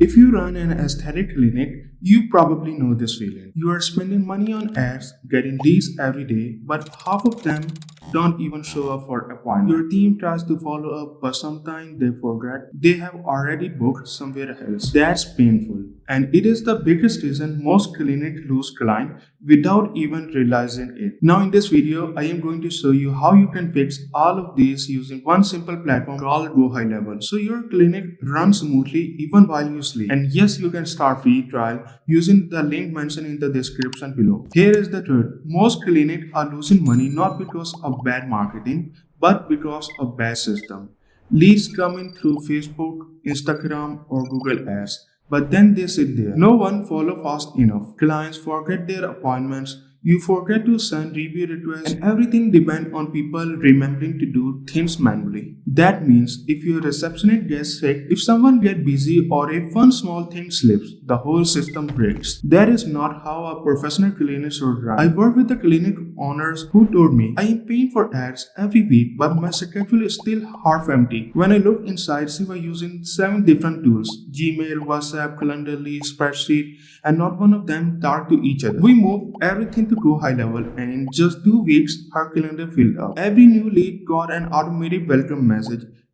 If you run an aesthetic clinic, you probably know this feeling. You are spending money on ads, getting leads every day, but half of them don't even show up for appointment. Your team tries to follow up, but sometimes they forget they have already booked somewhere else. That's painful. And it is the biggest reason most clinics lose clients without even realizing it. Now in this video, I am going to show you how you can fix all of these using one simple platform called GoHighLevel. So your clinic runs smoothly even while you sleep. And yes, you can start free trial using the link mentioned in the description below. Here is the truth. Most clinics are losing money not because of bad marketing, but because of bad system. Leads come in through Facebook, Instagram, or Google Ads, but then they sit there. No one follow fast enough. Clients forget their appointments. You forget to send review requests, and everything depends on people remembering to do things manually. That means if your receptionist gets sick, if someone gets busy, or if one small thing slips, the whole system breaks. That is not how a professional clinic should run. I work with the clinic owners who told me, I am paying for ads every week, but my schedule is still half empty. When I look inside, she was using 7 different tools: Gmail, WhatsApp, Calendly, spreadsheet, and not one of them talk to each other. We moved everything to GoHighLevel, and in just 2 weeks, her calendar filled up. Every new lead got an automated welcome message.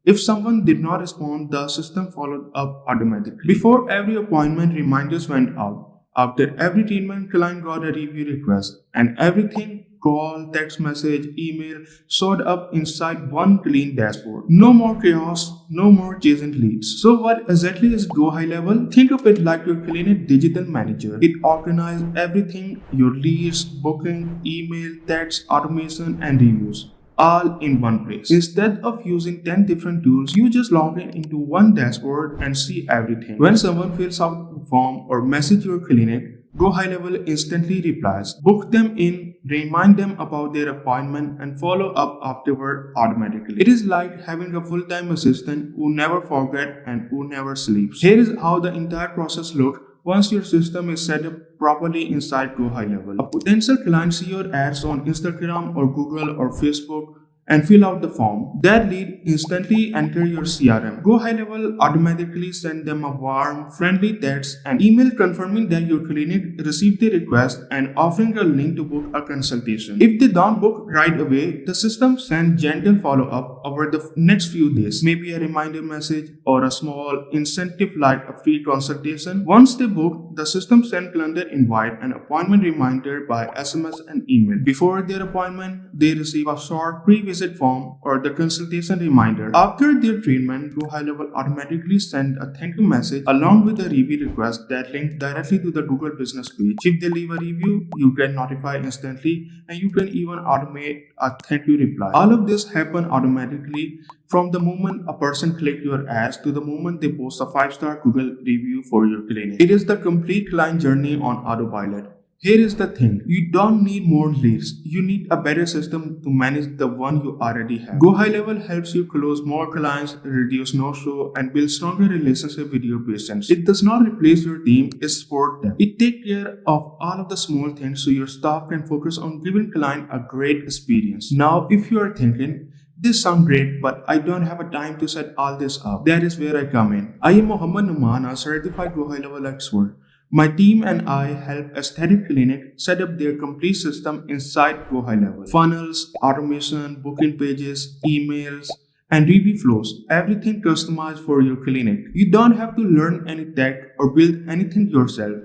If someone did not respond, the system followed up automatically. Before every appointment, reminders went out. After every treatment, client got a review request, and everything call, text message, email showed up inside one clean dashboard. No more chaos, no more chasing leads. So what exactly is GoHighLevel? Think of it like your clinic digital manager. It organizes everything: your leads, booking, email, text, automation, and reviews, all in one place. Instead of using 10 different tools, you just log in into one dashboard and see everything. When someone fills out a form or message your clinic, GoHighLevel instantly replies, book them in, remind them about their appointment, and follow up afterward automatically. It is like having a full-time assistant who never forgets and who never sleeps. Here is how the entire process looks once your system is set up properly inside GoHighLevel. A potential client see your ads on Instagram or Google or Facebook and fill out the form. That lead instantly enter your CRM. GoHighLevel automatically send them a warm, friendly text and email confirming that your clinic received the request and offering a link to book a consultation. If they don't book right away, the system sends gentle follow-up over the next few days, maybe a reminder message or a small incentive like a free consultation. Once they book, the system sends calendar invite and appointment reminder by SMS and email. Before their appointment, they receive a short pre-visit form or the consultation reminder. After their treatment, GoHighLevel automatically send a thank you message along with a review request that link directly to the Google business page. If they leave a review, you get notified instantly, and you can even automate a thank you reply. All of this happen automatically from the moment a person click your ads to the moment they post a 5-star Google review for your clinic. It is the complete client journey on autopilot. Here is the thing, you don't need more leads, you need a better system to manage the one you already have. GoHighLevel helps you close more clients, reduce no-show, and build stronger relationship with your patients. It does not replace your team, it supports them. It takes care of all of the small things so your staff can focus on giving client a great experience. Now, if you are thinking, this sounds great, but I don't have a time to set all this up. That is where I come in. I am Mohammed Numan, a certified GoHighLevel expert. My team and I help aesthetic clinic set up their complete system inside GoHighLevel. Funnels, automation, booking pages, emails, and review flows. Everything customized for your clinic. You don't have to learn any tech or build anything yourself.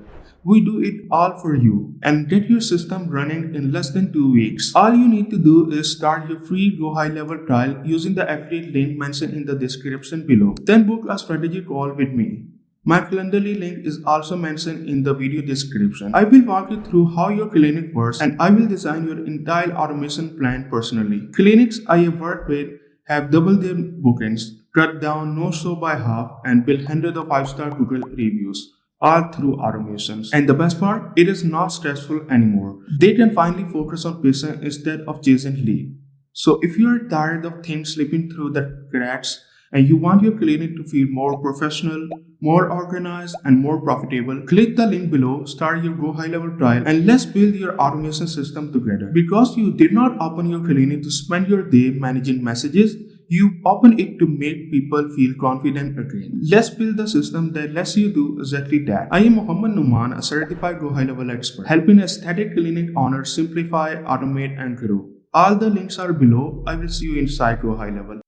We do it all for you and get your system running in less than 2 weeks. All you need to do is start your free GoHighLevel trial using the affiliate link mentioned in the description below. Then book a strategy call with me. My Calendly link is also mentioned in the video description. I will walk you through how your clinic works and I will design your entire automation plan personally. Clinics I have worked with have doubled their bookings, cut down no-show by half, and built hundreds of 5-star Google reviews, all through automations. And the best part, it is not stressful anymore. They can finally focus on patient instead of chasing lead. So if you are tired of things slipping through the cracks and you want your clinic to feel more professional, more organized, and more profitable, click the link below, start your GoHighLevel trial, and let's build your automation system together. Because you did not open your clinic to spend your day managing messages, You open it to make people feel confident again. Let's build the system that lets you do exactly that. I am Muhammad Numan, a certified GoHighLevel expert, helping aesthetic clinic owners simplify, automate, and grow. All the links are below. I will see you inside GoHighLevel.